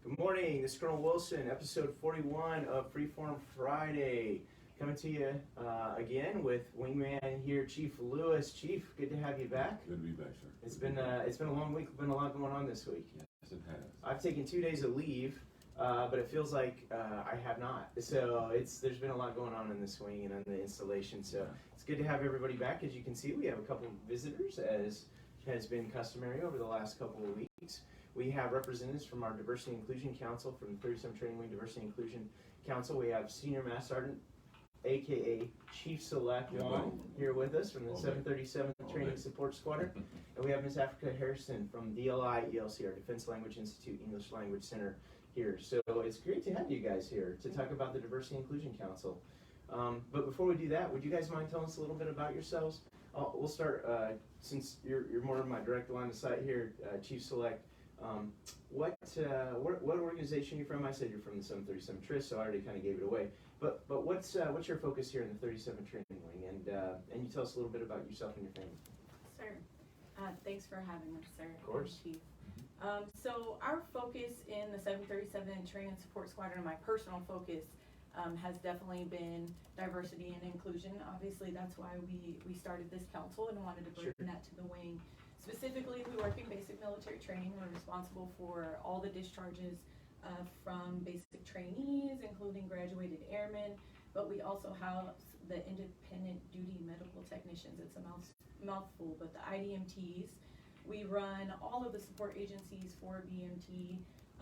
Good morning, this is Colonel Wilson, episode 41 of Freeform Friday. Coming to you again with Wingman here, Chief Lewis. Chief, good to have you back. Good to be back, sir. It's been a long week, been a lot going on this week. Yes, it has. I've taken 2 days of leave, but it feels like I have not. So there's been a lot going on in the swing and on the installation. So it's good to have everybody back. As you can see, we have a couple of visitors, as has been customary over the last couple of weeks. We have representatives from our Diversity and Inclusion Council, from the 37 Training Wing Diversity and Inclusion Council. We have Senior Master Sergeant, aka Chief Select Juan, here with us from the 737th Training Support Squadron. And we have Ms. Africa Harrison from D&I ELC, our Defense Language Institute English Language Center here. So it's great to have you guys here to talk about the Diversity and Inclusion Council. But before we do that, would you guys mind telling us a little bit about yourselves? We'll start, since you're more of my direct line of sight here, Chief Select. What organization are you from? I said you're from the 737 TRIS, so I already kind of gave it away. But what's your focus here in the 37 Training Wing? And you tell us a little bit about yourself and your family. Sure. Thanks for having us, sir. Of course. Chief. So our focus in the 737 Training and Support Squadron, my personal focus, has definitely been diversity and inclusion. Obviously, that's why we started this council and wanted to bring that to the wing. Specifically, we work in basic military training. We're responsible for all the discharges from basic trainees, including graduated airmen, but we also have the independent duty medical technicians. It's a mouthful, but the IDMTs. We run all of the support agencies for BMT,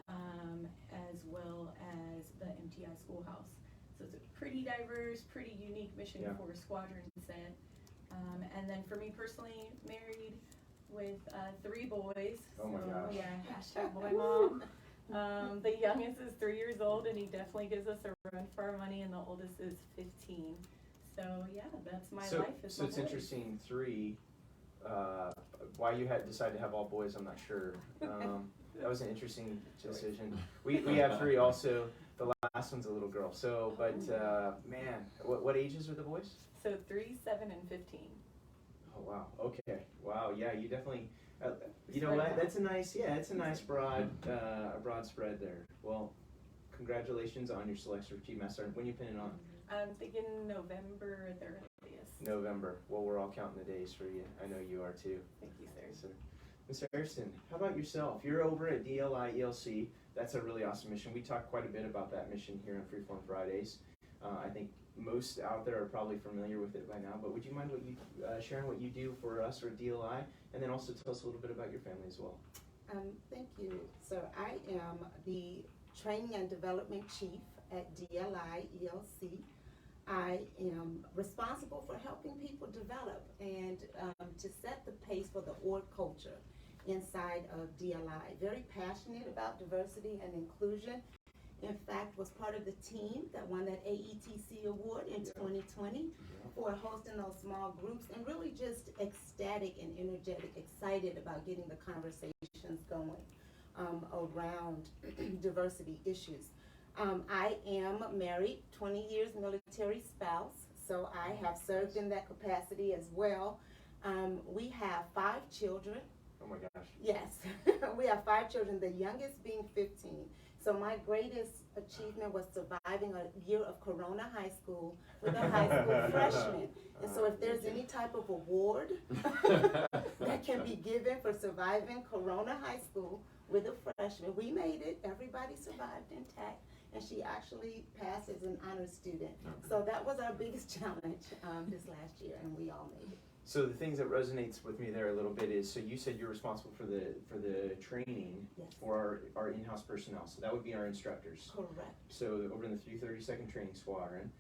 as well as the MTI schoolhouse. So it's a pretty diverse, pretty unique mission for a squadron set. And then for me personally, married with 3 boys. Oh my gosh. Yeah, hashtag boy mom. The youngest is 3 years old, and he definitely gives us a run for our money, and the oldest is 15. So yeah, that's my life. So it's interesting, 3. Why you had decided to have all boys, I'm not sure. That was an interesting decision. We have 3 also. The last one's a little girl. So, but man, what ages are the boys? So 3, 7, and 15. Oh wow. Okay. Wow. Yeah. You definitely. You know what? That's a nice. Yeah. It's a nice broad spread there. Well, congratulations on your selection for Chief Master Sergeant. When you pinning on? I'm thinking November at the earliest. November. Well, we're all counting the days for you. I know you are too. Thank you, sir. Ms. Harrison, how about yourself? You're over at D&I ELC. That's a really awesome mission. We talk quite a bit about that mission here on Freeform Fridays. I think most out there are probably familiar with it by now, but would you mind sharing what you do for us or DLI, and then also tell us a little bit about your family as well? Thank you. So I am the Training and Development Chief at DLI ELC. I am responsible for helping people develop and to set the pace for the org culture inside of DLI. Very passionate about diversity and inclusion. In fact, was part of the team that won that AETC award in 2020 for hosting those small groups, and really just ecstatic and energetic, excited about getting the conversations going around diversity issues. I am married, 20 years military spouse, so I have served in that capacity as well. We have 5 children. Oh my gosh. Yes, we have 5 children, the youngest being 15. So my greatest achievement was surviving a year of Corona High School with a high school freshman. And so if there's any type of award that can be given for surviving Corona High School with a freshman, we made it. Everybody survived intact. And she actually passed as an honor student. So that was our biggest challenge this last year, and we all made it. So the things that resonates with me there a little bit is, so you said you're responsible for the training for our in-house personnel. So that would be our instructors. Correct. So over in the 332nd Training Squadron,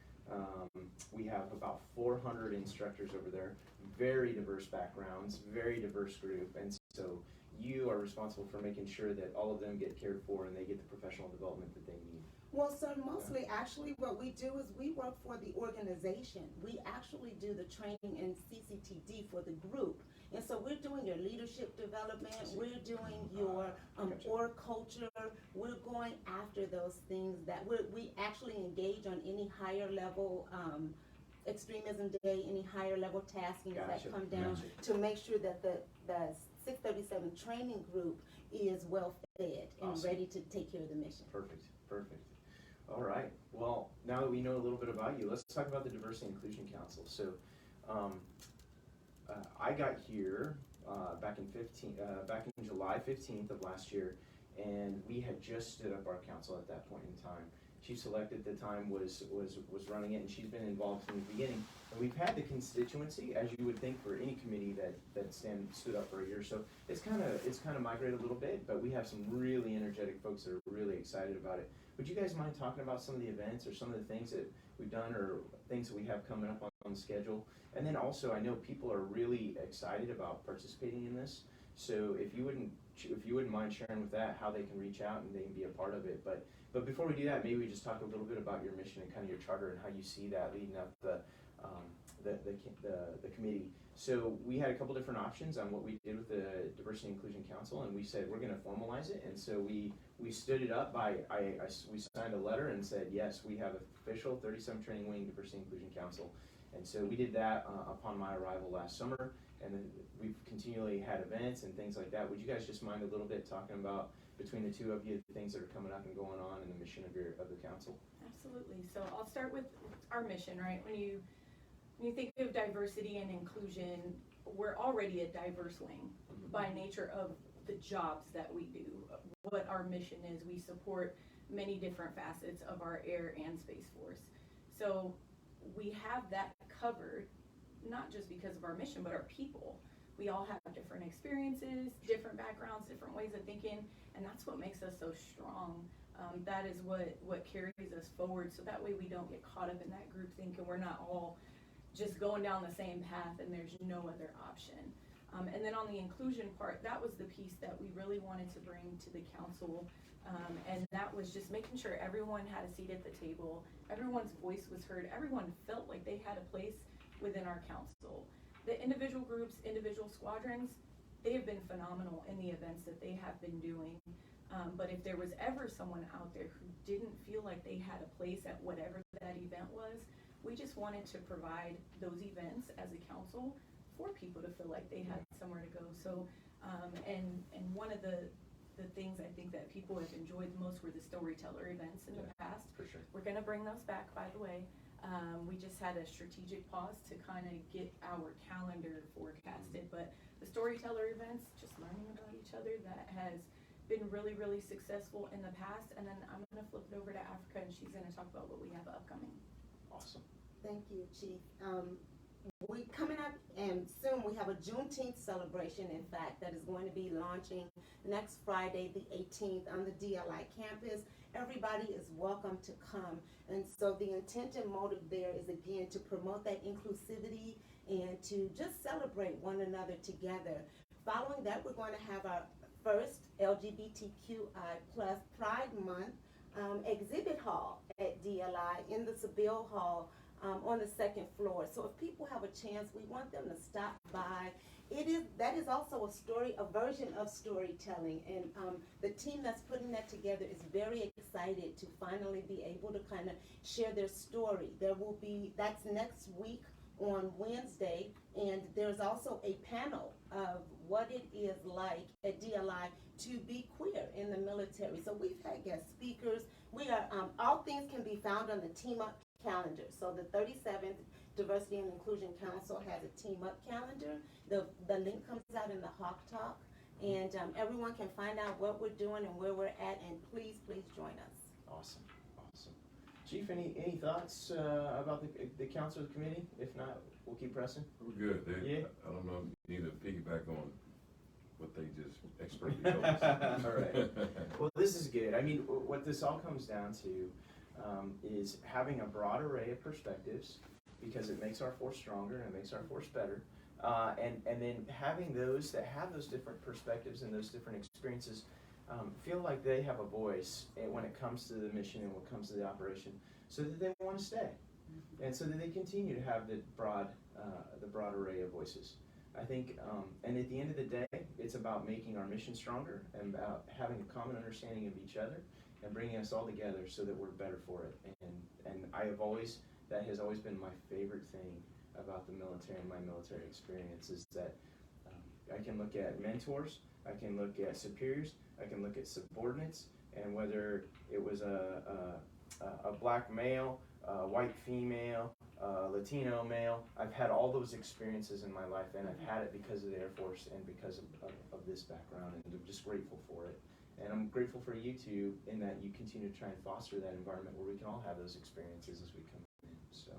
we have about 400 instructors over there, very diverse backgrounds, very diverse group, and so you are responsible for making sure that all of them get cared for and they get the professional development that they need. Well, so mostly, actually, what we do is we work for the organization. We actually do the training and CCTD for the group. And so we're doing your leadership development, we're doing your org culture, we're going after those things that we actually engage on any higher level extremism day, any higher level taskings that come down to make sure that the 637 training group is well fed and Awesome. ready to take care of the mission. Perfect, perfect. All right, well, now that we know a little bit about you, let's talk about the Diversity and Inclusion Council. So, I got here back in July 15th of last year, and we had just stood up our council at that point in time. Chief Select at the time was running it, and she's been involved from the beginning. And we've had the constituency, as you would think for any committee that stood up for a year. So it's kind of migrated a little bit, but we have some really energetic folks that are really excited about it. Would you guys mind talking about some of the events or some of the things that we've done or things that we have coming up on the schedule? And then also, I know people are really excited about participating in this. So if you wouldn't mind sharing with that how they can reach out and they can be a part of it. But before we do that, maybe we just talk a little bit about your mission and kind of your charter and how you see that leading up the committee. So we had a couple different options on what we did with the Diversity and Inclusion Council, and we said we're going to formalize it. And so we stood it up by we signed a letter and said yes, we have official 37 Training Wing Diversity and Inclusion Council. And so we did that upon my arrival last summer, and then we've continually had events and things like that. Would you guys just mind a little bit talking about, between the two of you, the things that are coming up and going on and the mission of the council? Absolutely. So I'll start with our mission, right? When you think of diversity and inclusion, we're already a diverse wing by nature of the jobs that we do. What our mission is, we support many different facets of our air and space force. So we have that covered, not just because of our mission, but our people. We all have different experiences, different backgrounds, different ways of thinking, and that's what makes us so strong. That is what carries us forward, so that way we don't get caught up in that group think and we're not all just going down the same path and there's no other option. And then on the inclusion part, that was the piece that we really wanted to bring to the council, and that was just making sure everyone had a seat at the table, everyone's voice was heard, everyone felt like they had a place within our council. The individual groups, individual squadrons, they have been phenomenal in the events that they have been doing. But if there was ever someone out there who didn't feel like they had a place at whatever that event was, we just wanted to provide those events as a council for people to feel like they had somewhere to go. So, and one of the things I think that people have enjoyed the most were the storyteller events in the past. For sure. We're gonna bring those back, by the way. We just had a strategic pause to kind of get our calendar forecasted, but the storyteller events, just learning about each other, that has been really, really successful in the past. And then I'm gonna flip it over to Africa, and she's gonna talk about what we have upcoming. Awesome. Thank you, Chief. We coming up, and soon we have a Juneteenth celebration, in fact, that is going to be launching next Friday, the 18th, on the D&I campus. Everybody is welcome to come. And so the intent and motive there is, again, to promote that inclusivity and to just celebrate one another together. Following that, we're going to have our first LGBTQI plus Pride Month exhibit hall at D&I in the Seville Hall on the second floor. So if people have a chance, we want them to stop by. That is also a version of storytelling, and the team that's putting that together is very excited to finally be able to kind of share their story. That's next week on Wednesday, and there's also a panel of what it is like at D&I to be queer in the military. So we've had guest speakers. We are all things can be found on the Team Up calendar. So the 37th Diversity and Inclusion Council has a Team Up calendar. The link comes out in the Hawk Talk, and everyone can find out what we're doing and where we're at, and please join us. Awesome, awesome. Chief, any thoughts about the council or the committee? If not, we'll keep pressing. We're good. Yeah. I don't know if you need to piggyback on what they just expertly told us. All right. Well, this is good. I mean, what this all comes down to is having a broad array of perspectives, because it makes our force stronger and it makes our force better. And then having those that have those different perspectives and those different experiences feel like they have a voice when it comes to the mission and when it comes to the operation, so that they want to stay, and so that they continue to have the broad array of voices. I think, and at the end of the day, it's about making our mission stronger and about having a common understanding of each other and bringing us all together so that we're better for it. And that has always been my favorite thing about the military and my military experience, is that I can look at mentors, I can look at superiors, I can look at subordinates, and whether it was a black male, a white female, Latino male, I've had all those experiences in my life, and I've had it because of the Air Force and because of this background, and I'm just grateful for it. And I'm grateful for you two in that you continue to try and foster that environment where we can all have those experiences as we come in. So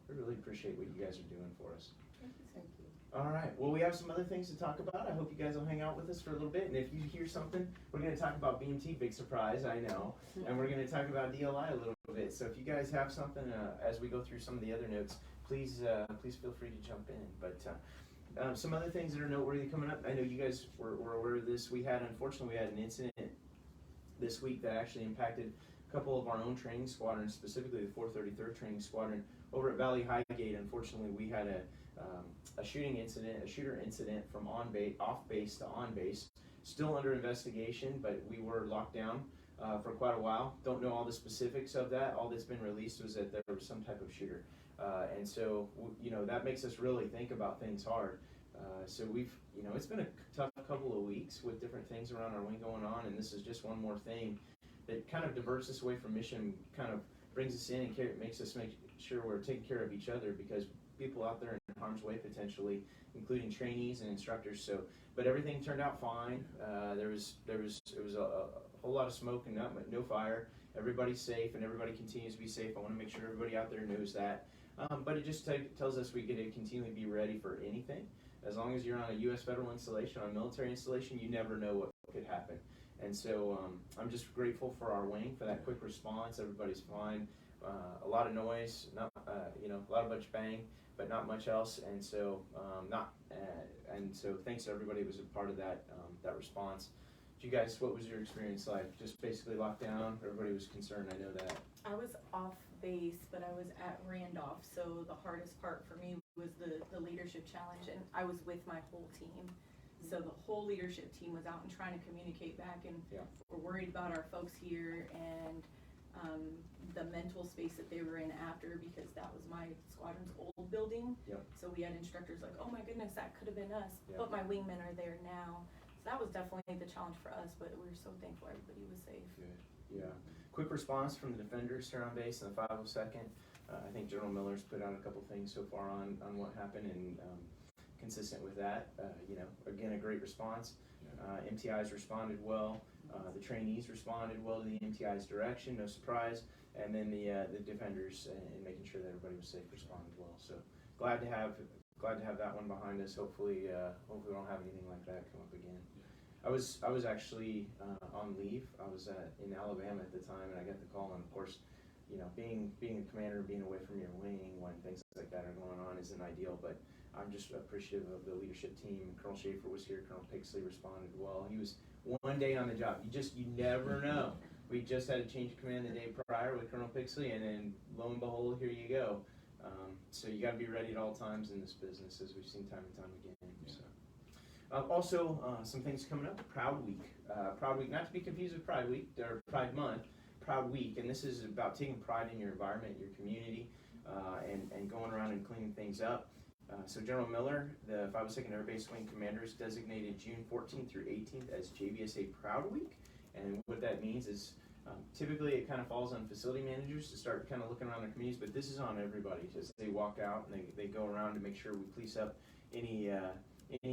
I really appreciate what you guys are doing for us. Thank you. All right, well, we have some other things to talk about. I hope you guys will hang out with us for a little bit. And if you hear something, we're going to talk about BMT, big surprise, I know. And we're going to talk about DLI a little bit. So if you guys have something as we go through some of the other notes, please feel free to jump in. But some other things that are noteworthy coming up. I know you guys were aware of this. Unfortunately, we had an incident this week that actually impacted a couple of our own training squadrons, specifically the 433rd Training Squadron over at Valley Highgate. Unfortunately, we had a shooter incident from off base to on base. Still under investigation, but we were locked down for quite a while. Don't know all the specifics of that. All that's been released was that there was some type of shooter. And so, that makes us really think about things hard. So it's been a tough couple of weeks with different things around our wing going on, and this is just one more thing that kind of diverts us away from mission, kind of brings us in and makes us make sure we're taking care of each other, because people out there in harm's way potentially, including trainees and instructors. So, but everything turned out fine. It was a whole lot of smoke and no fire. Everybody's safe, and everybody continues to be safe. I want to make sure everybody out there knows that. But it just tells us we get to continually be ready for anything. As long as you're on a U.S. federal installation, on a military installation, you never know what could happen. And so I'm just grateful for our wing, for that quick response. Everybody's fine. A lot of noise, a lot of much bang, but not much else. And so so thanks to everybody who was a part of that response. You guys, what was your experience like? Just basically locked down. Everybody was concerned. I know that. I was off base, but I was at Randolph, so the hardest part for me was the leadership challenge, and I was with my whole team. So the whole leadership team was out and trying to communicate back, and we're worried about our folks here and the mental space that they were in after, because that was my squadron's old building. So we had instructors like, oh my goodness, that could have been us, but my wingmen are there now. So that was definitely the challenge for us, but we were so thankful everybody was safe. Good. Yeah. Quick response from the defenders here on base in the 502nd. I think General Miller's put out a couple things so far on what happened, and consistent with that, again, a great response. MTIs responded well. The trainees responded well to the MTI's direction, no surprise. And then the defenders and making sure that everybody was safe responded well. So glad to have that one behind us. Hopefully we don't have anything like that come up again. I was actually on leave. I was in Alabama at the time, and I got the call. And of course, being a commander, being away from your wing when things like that are going on isn't ideal. But I'm just appreciative of the leadership team. Colonel Schaefer was here. Colonel Pixley responded well. He was one day on the job. You never know. We just had a change of command the day prior with Colonel Pixley, and then lo and behold, here you go. So you got to be ready at all times in this business, as we've seen time and time again. So. Also, some things coming up. Proud Week. Proud Week, not to be confused with Pride Week or Pride Month. Proud Week, and this is about taking pride in your environment, your community, and going around and cleaning things up. So General Miller, the 502nd Air Base Wing Commanders, designated June 14th through 18th as JBSA Proud Week. And what that means is typically it kind of falls on facility managers to start kind of looking around their communities, but this is on everybody. Just they walk out and they go around to make sure we police up any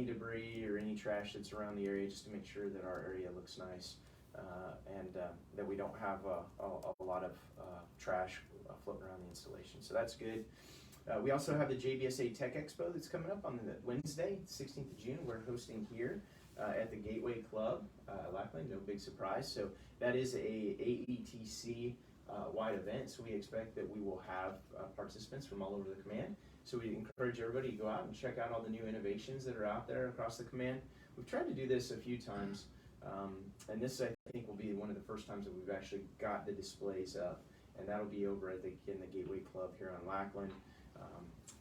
debris or any trash that's around the area, just to make sure that our area looks nice and that we don't have a lot of trash floating around the installation. So that's good. We also have the JBSA Tech Expo that's coming up on the Wednesday, 16th of June. We're hosting here at the Gateway Club, Lackland, no big surprise. So that is a AETC wide event, so we expect that we will have participants from all over the command. So we encourage everybody to go out and check out all the new innovations that are out there across the command. We've tried to do this a few times, and this I think will be one of the first times that we've actually got the displays up, and that'll be over at in the Gateway Club here on Lackland.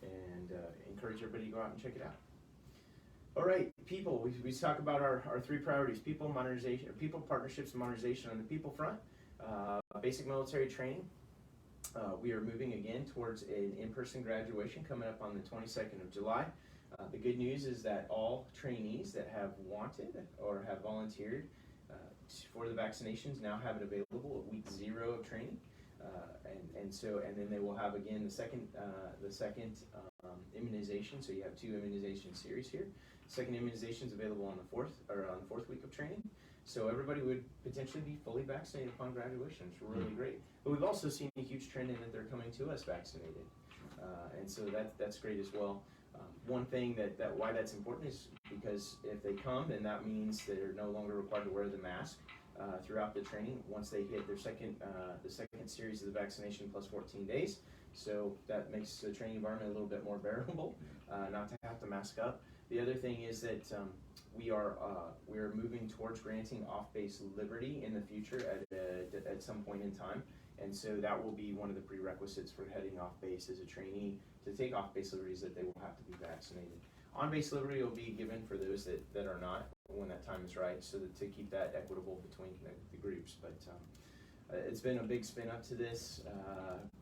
And encourage everybody to go out and check it out. All right, people, we talk about our three priorities: people, modernization, people, partnerships, and modernization. On the people front, basic military training. We are moving again towards an in-person graduation coming up on the 22nd of July. The good news is that all trainees that have wanted or have volunteered for the vaccinations now have it available at week 0 of training. And then they will have again the second immunization. So you have 2 immunization series here. Second immunization is available on the 4th week of training. So everybody would potentially be fully vaccinated upon graduation. It's really great. But we've also seen a huge trend in that they're coming to us vaccinated, and so that's great as well. One thing that why that's important is because if they come, then that means they're no longer required to wear the mask throughout the training once they hit their second series of the vaccination plus 14 days. So that makes the training environment a little bit more bearable, not to have to mask up. The other thing is that we are moving towards granting off-base liberty in the future at some point in time, and so that will be one of the prerequisites for heading off base as a trainee to take off-base liberties, that they will have to be vaccinated. On-base liberty will be given for those that are not when that time is right, so that to keep that equitable between the groups. But it's been a big spin up to this,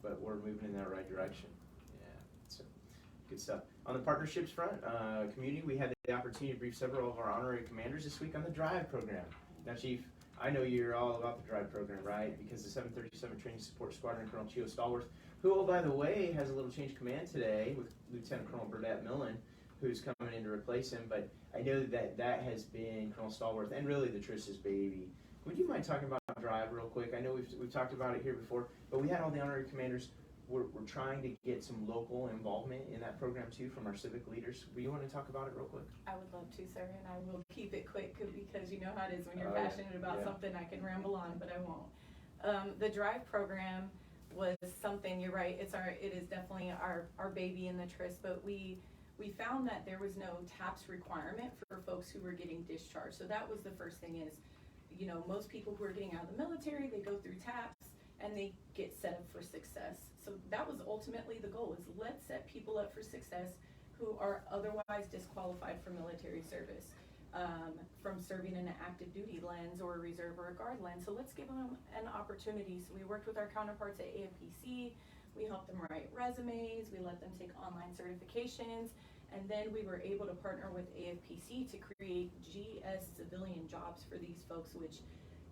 but we're moving in that right direction. Yeah, so good stuff. On the partnerships front, community, we had the opportunity to brief several of our honorary commanders this week on the DRIVE program. Now, Chief, I know you're all about the DRIVE program, right? Because the 737 Training Support Squadron Colonel Chio Stallworth, who, oh, by the way, has a little change of command today with Lieutenant Colonel Burdett Millen, who's coming in to replace him. But I know that has been Colonel Stallworth and really the Trish's baby. Would you mind talking about DRIVE real quick? I know we've talked about it here before, but we had all the honorary commanders. We're trying to get some local involvement in that program too from our civic leaders. Do you want to talk about it real quick? I would love to, sir, and I will keep it quick because you know how it is when you're passionate about something. I can ramble on, but I won't. The DRIVE program was something. You're right. It is definitely our baby in the tryst. But we found that there was no TAPS requirement for folks who were getting discharged. So that was the first thing. Is, you know, most people who are getting out of the military, they go through TAPS and they get set up for success. So that was ultimately the goal, is let's set people up for success who are otherwise disqualified for military service, from serving in an active duty lens or a reserve or a guard lens. So let's give them an opportunity. So we worked with our counterparts at AFPC. We helped them write resumes. We let them take online certifications. And then we were able to partner with AFPC to create GS civilian jobs for these folks, which,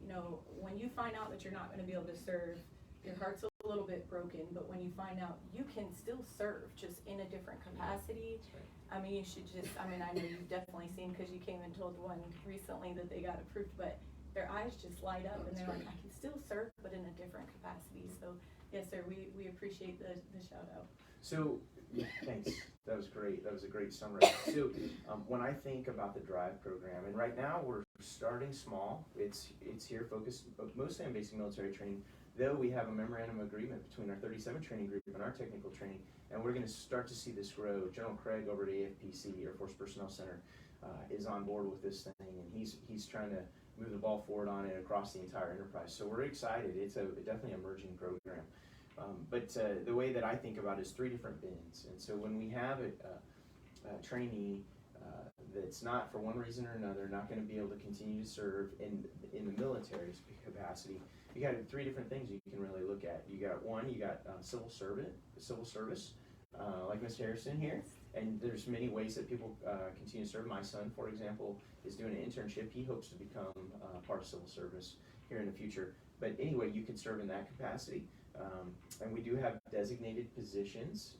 you know, when you find out that you're not going to be able to serve, your heart's a little bit broken. But when you find out you can still serve, just in a different capacity, Right. I mean, you should just, I mean, I know you've definitely seen, because you came and told one recently that they got approved, but their eyes just light up and they're like, I can still serve, but in a different capacity. So yes, sir, we appreciate the shout out. So, thanks. That was great. That was a great summary. So, when I think about the DRIVE program, and right now we're starting small. It's here focused mostly on basic military training, though we have a memorandum of agreement between our 37 training group and our technical training, and we're going to start to see this grow. General Craig over at AFPC, Air Force Personnel Center, is on board with this thing, and he's trying to move the ball forward on it across the entire enterprise. So we're excited. It's definitely an emerging program. But the way that I think about it is 3 different bins. And so when we have a trainee that's not, for one reason or another, not going to be able to continue to serve in the military capacity, you got 3 different things you can really look at. You got civil service, like Ms. Harrison here. And there's many ways that people continue to serve. My son, for example, is doing an internship. He hopes to become part of civil service here in the future. But anyway, you can serve in that capacity. And we do have designated positions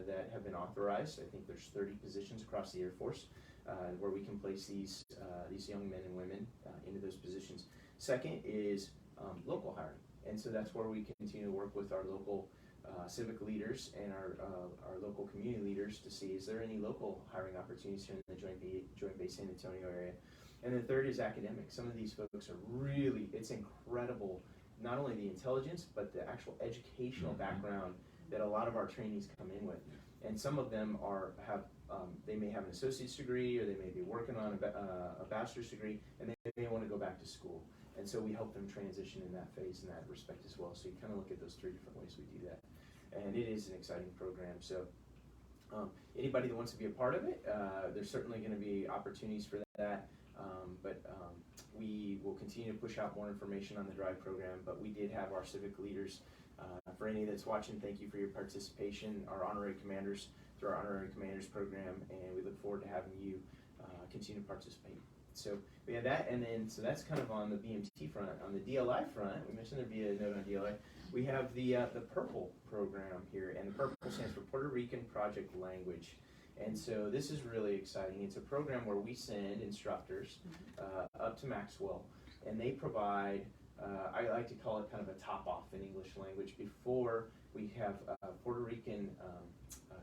that have been authorized. I think there's 30 positions across the Air Force where we can place these young men and women into those positions. Second is local hiring. And so that's where we continue to work with our local civic leaders and our local community leaders to see, is there any local hiring opportunities here in the Joint Base San Antonio area. And then third is academics. Some of these folks are really, it's incredible, not only the intelligence, but the actual educational background that a lot of our trainees come in with. And some of them they may have an associate's degree, or they may be working on a bachelor's degree, and they may want to go back to school. And so we help them transition in that phase, in that respect as well. So you kind of look at those 3 different ways we do that. And it is an exciting program. So anybody that wants to be a part of it, there's certainly going to be opportunities for that. But we will continue to push out more information on the DRIVE program. But we did have our civic leaders, for any that's watching, thank you for your participation. Our honorary commanders through our Honorary Commanders Program, and we look forward to having you continue to participate. So we have that, and then so that's kind of on the BMT front. On the DLI front, we mentioned there'd be a note on DLI. We have the PURPLE program here, and the PURPLE stands for Puerto Rican Project Language. And so this is really exciting. It's a program where we send instructors up to Maxwell, and they provide, I like to call it kind of a top-off in English language before we have Puerto Rican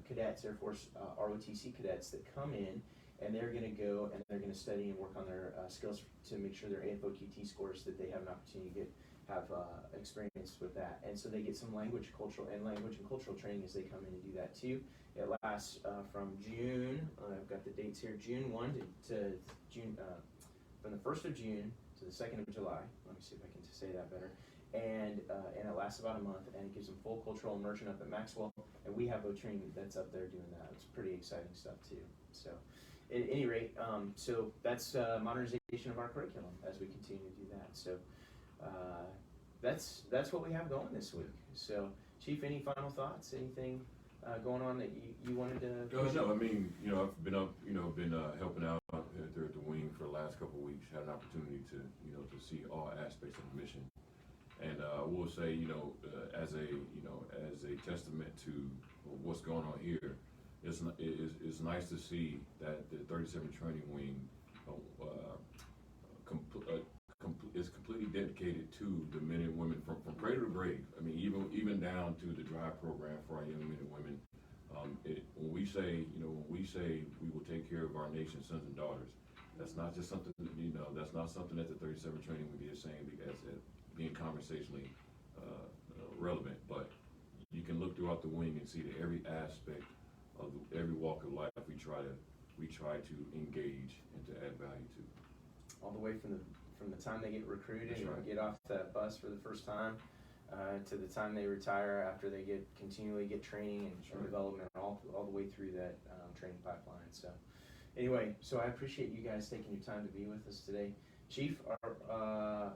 cadets, Air Force ROTC cadets that come in, and they're going to go and they're going to study and work on their skills to make sure their AFOQT scores, that they have an opportunity to have experience with that. And so they get some language and cultural training as they come in and do that too. It lasts from June, I've got the dates here, June 1 to June, from the 1st of June to the 2nd of July. Let me see if I can say that better. And it lasts about a month, and it gives them full cultural immersion up at Maxwell. And we have a train that's up there doing that. It's pretty exciting stuff too. So at any rate, so that's modernization of our curriculum as we continue to do that. So that's what we have going this week. So Chief, any final thoughts? Anything going on that you wanted to? No, I mean, I've been helping out there at the wing for the last couple of weeks. Had an opportunity to see all aspects of the mission, and I will say, as a testament to what's going on here, it's nice to see that the 37 Training Wing is completely dedicated to the men and women from cradle to grave. I mean, even down to the drive program for our young men and women. When we say we will take care of our nation's sons and daughters, that's not just something that's not something that the 37 Training Wing is saying because being conversationally relevant, but you can look throughout the wing and see that every aspect of every walk of life we try to engage and to add value to. All the way from the time they get recruited and get off that bus for the first time to the time they retire after they continually get training and development all the way through that training pipeline. So anyway, so I appreciate you guys taking your time to be with us today. Chief, are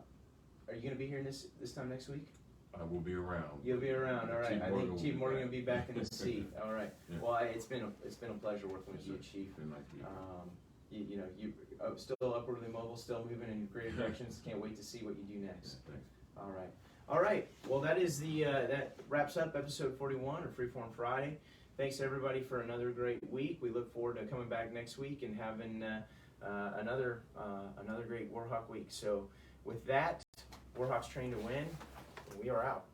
you going to be here this time next week? I will be around. You'll be around, all right. I think Chief Morgan will be back in the seat. All right. Yeah. Well, it's been a pleasure working with you, Chief. Been nice to meet you. You still upwardly mobile, still moving in great directions. Can't wait to see what you do next. Yeah, thanks. All right. Well, that is that wraps up episode 41 of Freeform Friday. Thanks everybody for another great week. We look forward to coming back next week and having another great Warhawk week. So with that, Warhawks Train to win. We are out.